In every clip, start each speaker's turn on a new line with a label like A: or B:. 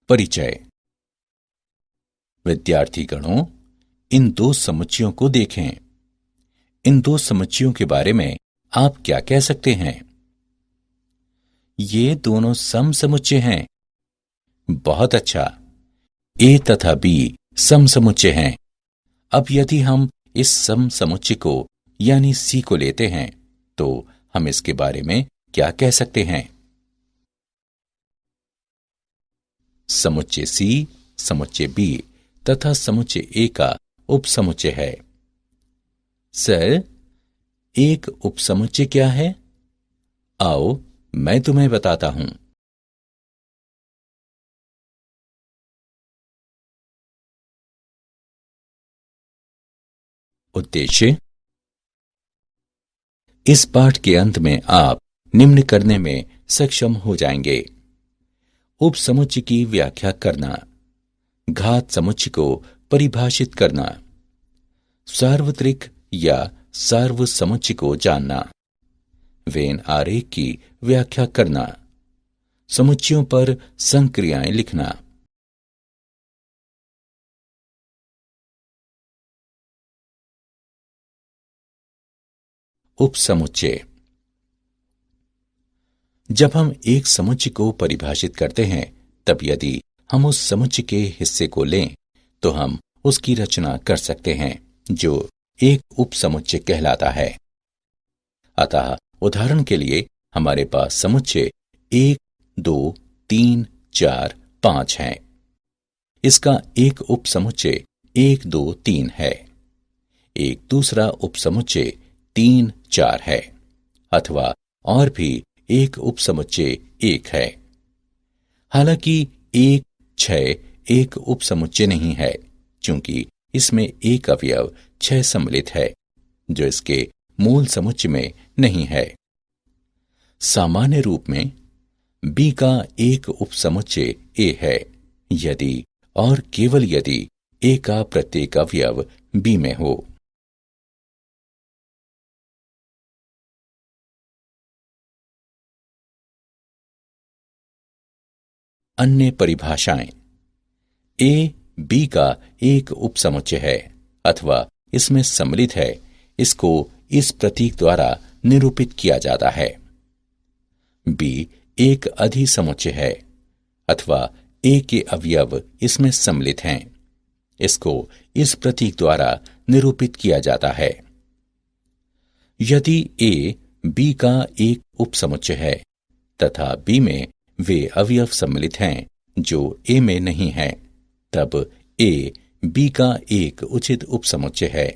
A: परिचय। विद्यार्थीगणों, इन दो समुच्चयों को देखें। इन दो समुच्चयों के बारे में आप क्या कह सकते हैं? ये दोनों समसमुच्चय हैं। बहुत अच्छा। ए तथा बी समसमुच्चय हैं। अब यदि हम इस समसमुच्चय को यानी सी को लेते हैं तो हम इसके बारे में क्या कह सकते हैं? समुच्चय सी, समुच्चय बी तथा समुच्चय ए का उपसमुच्चय है। सर, एक उपसमुच्चय क्या है? आओ मैं तुम्हें बताता हूं। उद्देश्य। इस पाठ के अंत में आप निम्न करने में सक्षम हो जाएंगे। उपसमुच्चय की व्याख्या करना, घात समुच्चय को परिभाषित करना, सार्वत्रिक या सार्वसमुच्चय को जानना, वेन आरेख की व्याख्या करना, समुच्चयों पर संक्रियाएं लिखना। उपसमुच्चय। जब हम एक समुच्चय को परिभाषित करते हैं तब यदि हम उस समुच्चय के हिस्से को लें तो हम उसकी रचना कर सकते हैं जो एक उपसमुच्चय कहलाता है। अतः उदाहरण के लिए हमारे पास समुच्चय 1, 2, 3, 4, 5 हैं। इसका एक उपसमुच्चय 1, 2, 3 है। एक दूसरा उपसमुच्चय 3, 4 है, अथवा और भी एक उपसमुच्चय 1 है। हालांकि 1, 6 एक उपसमुच्चय नहीं है, क्योंकि इसमें एक अवयव 6 सम्मिलित है, जो इसके मूल समुच्चय में नहीं है। सामान्य रूप में बी का एक उपसमुच्चय ए है, यदि और केवल यदि ए का प्रत्येक अवयव बी में हो। अन्य परिभाषाएं। ए बी का एक उपसमुच्चय है अथवा इसमें सम्मिलित है, इसको इस प्रतीक द्वारा निरूपित किया जाता है। बी एक अधिसमुच्चय है अथवा ए के अवयव इसमें सम्मिलित हैं, इसको इस प्रतीक द्वारा निरूपित किया जाता है। यदि ए बी का एक उपसमुच्चय है तथा बी में वे अवयव सम्मिलित हैं जो ए में नहीं है, तब ए बी का एक उचित उपसमुच्चय है।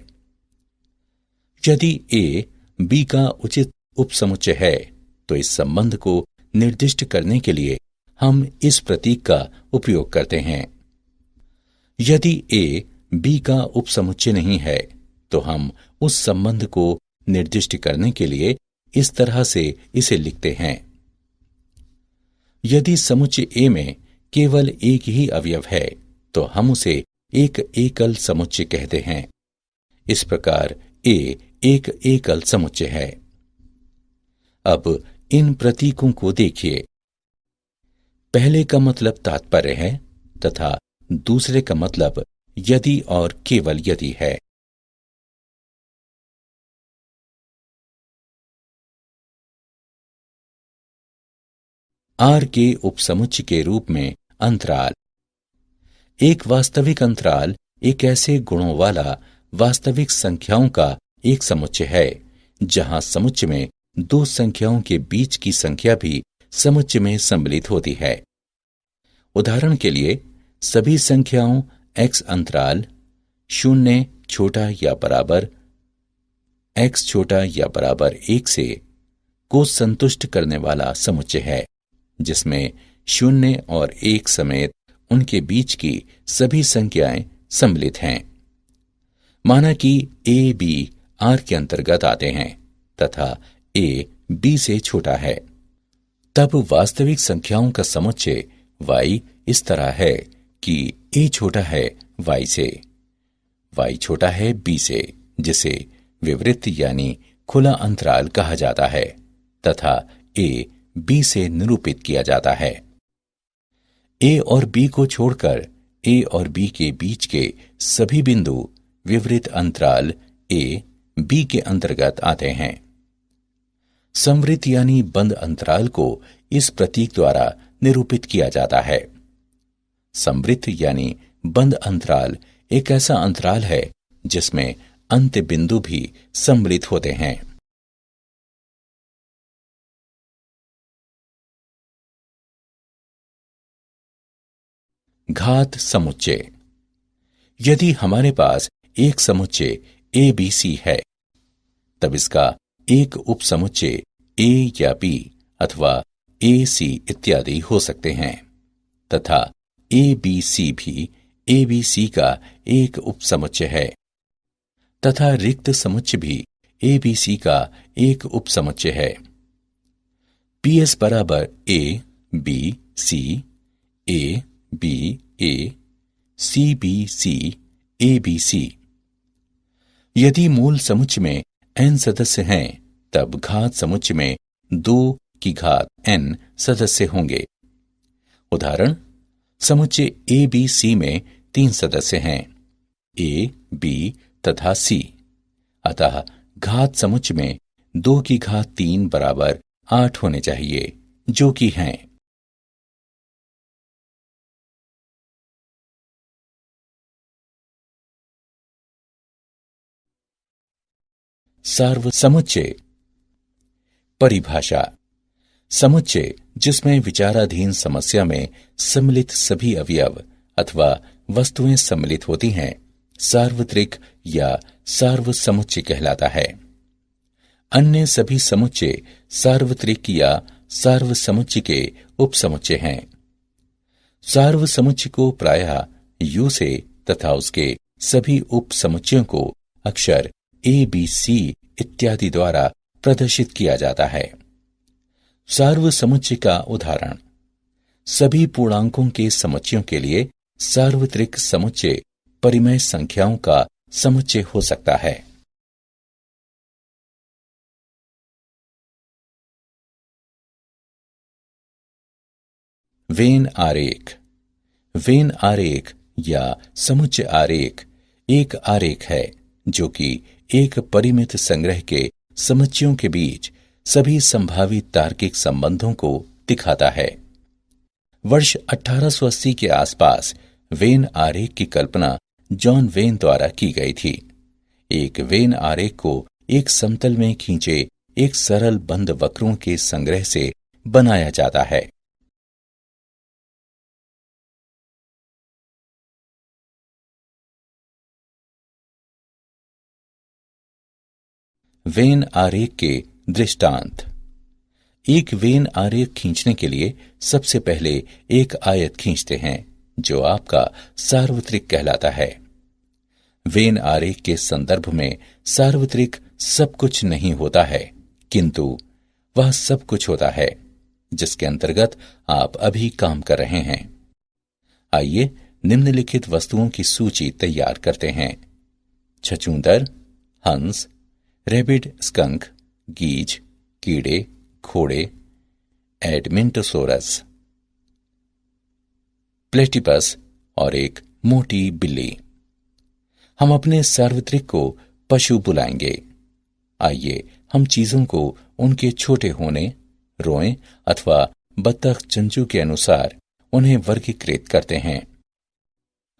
A: यदि ए बी का उचित उपसमुच्चय है तो इस संबंध को निर्दिष्ट करने के लिए हम इस प्रतीक का उपयोग करते हैं। यदि ए बी का उपसमुच्चय नहीं है तो हम उस संबंध को निर्दिष्ट करने के लिए इस तरह से इसे लिखते हैं। यदि समुच्चय ए में केवल एक ही अवयव है तो हम उसे एक एकल समुच्चय कहते हैं। इस प्रकार ए एक एकल समुच्चय है। अब इन प्रतीकों को देखिए। पहले का मतलब तात्पर्य है तथा दूसरे का मतलब यदि और केवल यदि है। आर के उपसमुच्चय के रूप में अंतराल। एक वास्तविक अंतराल एक ऐसे गुणों वाला वास्तविक संख्याओं का एक समुच्चय है जहां समुच्चय में दो संख्याओं के बीच की संख्या भी समुच्चय में सम्मिलित होती है। उदाहरण के लिए सभी संख्याओं x अंतराल 0 छोटा या बराबर x छोटा या बराबर 1 से को संतुष्ट करने वाला समुच्चय है, जिसमें 0 और 1 समेत उनके बीच की सभी संख्याएं सम्मिलित हैं। माना कि ए बी आर के अंतर्गत आते हैं तथा ए बी से छोटा है, तब वास्तविक संख्याओं का समुच्चय y इस तरह है कि a छोटा है y से, y छोटा है b से, जिसे विवृत यानी खुला अंतराल कहा जाता है, तथा a b से निरूपित किया जाता है। ए और बी को छोड़कर ए और बी के बीच के सभी बिंदु विवरित अंतराल ए बी के अंतर्गत आते हैं। समवृत्त यानी बंद अंतराल को इस प्रतीक द्वारा निरूपित किया जाता है। समवृत्त यानी बंद अंतराल एक ऐसा अंतराल है जिसमें अंत्य बिंदु भी सम्मिलित होते हैं। घात समुच्चय। यदि हमारे पास एक समुच्चय ए बी सी है, तब इसका एक उपसमुच्चय ए या बी अथवा ए सी इत्यादि हो सकते हैं तथा ए बी सी भी ए बी सी का एक उपसमुच्चय है तथा रिक्त समुच्चय भी ए बी सी का एक उपसमुच्चय है। पी एस बराबर A B C A B A C B C A B C. यदि मूल समुच्चय में n सदस्य हैं, तब घात समुच्चय में 2 की घात n सदस्य होंगे। उदाहरण, समुच्चय ए बी सी में 3 सदस्य हैं, ए बी तथा सी। अतः घात समुच्चय में 2 की घात 3 बराबर 8 होने चाहिए, जो कि हैं। सार्वसमुच्चय। परिभाषा। समुच्चय जिसमें विचाराधीन समस्या में सम्मिलित सभी अवयव अथवा वस्तुएं सम्मिलित होती हैं, सार्वत्रिक या सार्वसमुच्चय कहलाता है। अन्य सभी समुच्चय सार्वत्रिक या सार्वसमुच्चय के उपसमुच्चय हैं। सार्वसमुच्चय को प्रायः यू से तथा उसके सभी उपसमुच्चयों को अक्षर ए बी सी इत्यादि द्वारा प्रदर्शित किया जाता है। सार्वसमुच्चय का उदाहरण, सभी पूर्णांकों के समुच्चयों के लिए सार्वत्रिक समुच्चय परिमेय संख्याओं का समुच्चय हो सकता है। वेन आरेख। वेन आरेख या समुच्चय आरेख एक आरेख है जो कि एक परिमित संग्रह के समुच्चयों के बीच सभी संभावित तार्किक संबंधों को दिखाता है। वर्ष 1880 के आसपास वेन आरेख की कल्पना जॉन वेन द्वारा की गई थी। एक वेन आरेख को एक समतल में खींचे एक सरल बंद वक्रों के संग्रह से बनाया जाता है। वेन आरेख के दृष्टांत। एक वेन आरेख खींचने के लिए सबसे पहले एक आयत खींचते हैं जो आपका सार्वत्रिक कहलाता है। वेन आरेख के संदर्भ में सार्वत्रिक सब कुछ नहीं होता है, किंतु वह सब कुछ होता है जिसके अंतर्गत आप अभी काम कर रहे हैं। आइए निम्नलिखित वस्तुओं की सूची तैयार करते हैं। छछूंदर, हंस, रैबिड स्कंक, गीज, कीड़े, घोड़े, एडमेंटोसोरस, प्लेटिपस और एक मोटी बिल्ली। हम अपने सार्वत्रिक को पशु बुलाएंगे। आइए हम चीजों को उनके छोटे होने, रोए अथवा बत्तख चंचू के अनुसार उन्हें वर्गीकृत करते हैं।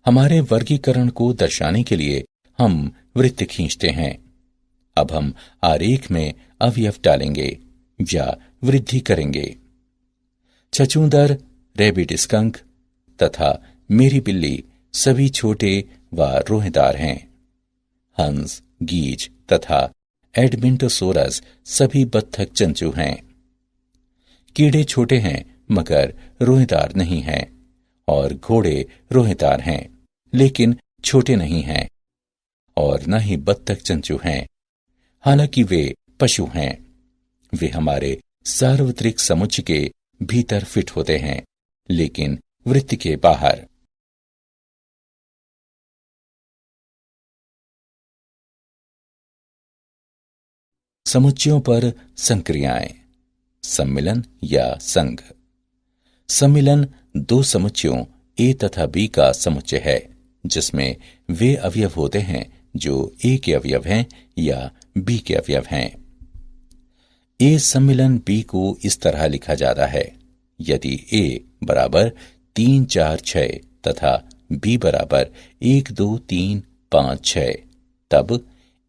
A: हमारे वर्गीकरण को दर्शाने के लिए हम वृत्त खींचते हैं। अब हम आरेख में अवयव डालेंगे या वृद्धि करेंगे। छछूंदर, रैबिट स्कंक तथा मेरी बिल्ली सभी छोटे व रोहेदार हैं। हंस, गीज तथा एडमेंटोसोरस सभी बत्तख चंचू हैं। कीड़े छोटे हैं मगर रोहेदार नहीं हैं, और घोड़े रोहेदार हैं लेकिन छोटे नहीं हैं, और न ही बत्तख चंचू हैं, हालांकि वे पशु हैं। वे हमारे सार्वत्रिक समुच्चय के भीतर फिट होते हैं, लेकिन वृत्त के बाहर। समुच्चयों पर संक्रियाएं, सम्मिलन या संघ। सम्मिलन दो समुच्चयों ए तथा बी का समुच्चय है, जिसमें वे अवयव होते हैं जो ए के अवयव हैं या बी के अवयव हैं। ए सम्मिलन बी को इस तरह लिखा जाता है: यदि ए बराबर 3 4 6 तथा बी बराबर 1 2 3 5 6, तब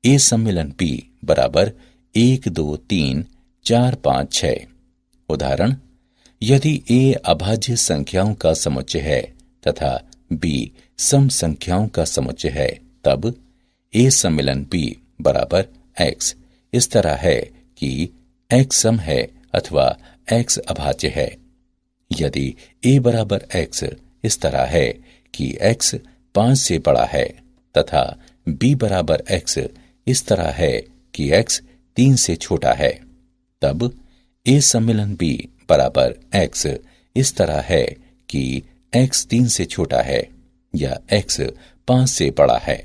A: ए सम्मिलन बी बराबर 1 2 3 4 5 6। उदाहरण: यदि ए अभाज्य संख्याओं का समुच्चय है तथा बी सम संख्याओं का समुच्चय है, तब ए सम्मिलन बी बराबर x इस तरह है कि x सम है अथवा x अभाज्य है। यदि a बराबर x इस तरह है कि x 5 से बड़ा है तथा b बराबर x इस तरह है कि x 3 से छोटा है, तब a सम्मिलन b बराबर x इस तरह है कि x 3 से छोटा है या x 5 से बड़ा है।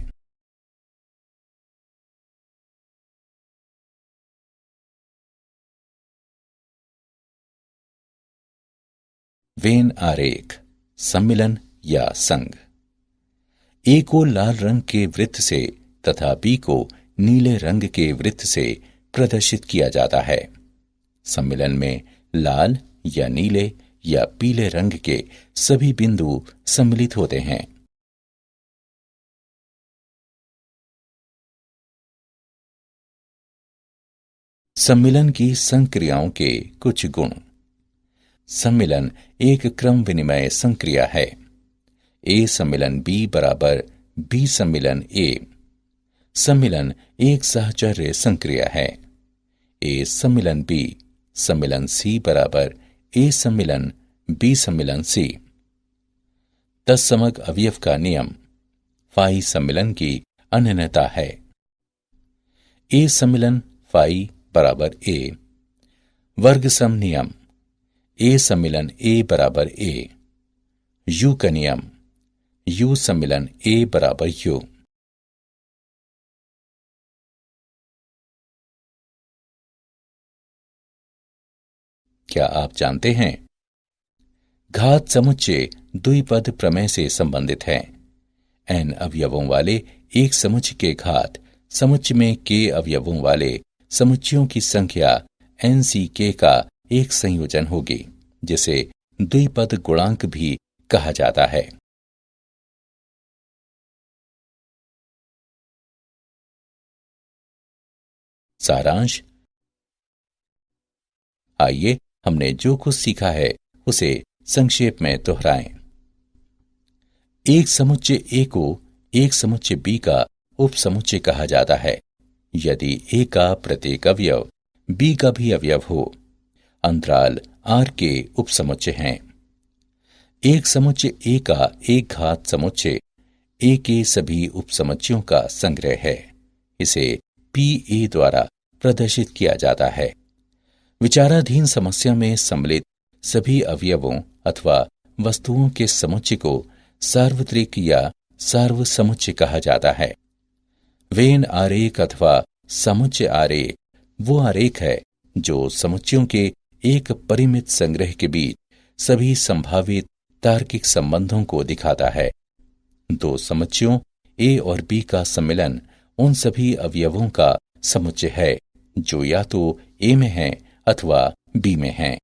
A: वेन आरेख, सम्मिलन या संघ। ए को लाल रंग के वृत्त से तथा बी को नीले रंग के वृत्त से प्रदर्शित किया जाता है। सम्मिलन में लाल या नीले या पीले रंग के सभी बिंदु सम्मिलित होते हैं। सम्मिलन की संक्रियाओं के कुछ गुण। सम्मिलन एक क्रम विनिमय संक्रिया है। ए सम्मिलन बी बराबर बी सम्मिलन ए। सम्मिलन एक सहचर्य संक्रिया है। ए सम्मिलन बी सम्मिलन सी बराबर ए सम्मिलन बी सम्मिलन सी। तत्समक अवयव का नियम फाई सम्मिलन की अनन्यता है। ए सम्मिलन फाई बराबर ए। वर्ग सम नियम ए सम्मिलन ए बराबर ए। यू का नियम यू सम्मिलन ए बराबर यू। क्या आप जानते हैं घात समुच्चय द्विपद प्रमेय से संबंधित है। n अवयवों वाले एक समुच्चय के घात समुच्चय में k अवयवों वाले समुच्चयों की संख्या nck का एक संयोजन होगी, जिसे द्विपद गुणांक भी कहा जाता है। सारांश। आइए हमने जो कुछ सीखा है उसे संक्षेप में दोहराएं। एक समुच्चय ए को एक समुच्चय बी का उपसमुच्चय कहा जाता है यदि ए का प्रत्येक अवयव बी का भी अवयव हो। अंतराल आर के उपसमुच्चय हैं। एक समुच्चय ए का एक घात समुच्चय ए के सभी उपसमुच्चयों का संग्रह है। इसे पी ए द्वारा प्रदर्शित किया जाता है। विचाराधीन समस्या में सम्मिलित सभी अवयवों अथवा वस्तुओं के समुच्चय को सार्वत्रिक या सार्वसमुच्चय कहा जाता है। वेन आरेख अथवा समुच्चय आरेख वो आरेख है जो समुच्चयों के एक परिमित संग्रह के बीच सभी संभावित तार्किक संबंधों को दिखाता है। दो समुच्चयों ए और बी का सम्मिलन उन सभी अवयवों का समुच्चय है जो या तो ए में हैं अथवा बी में हैं।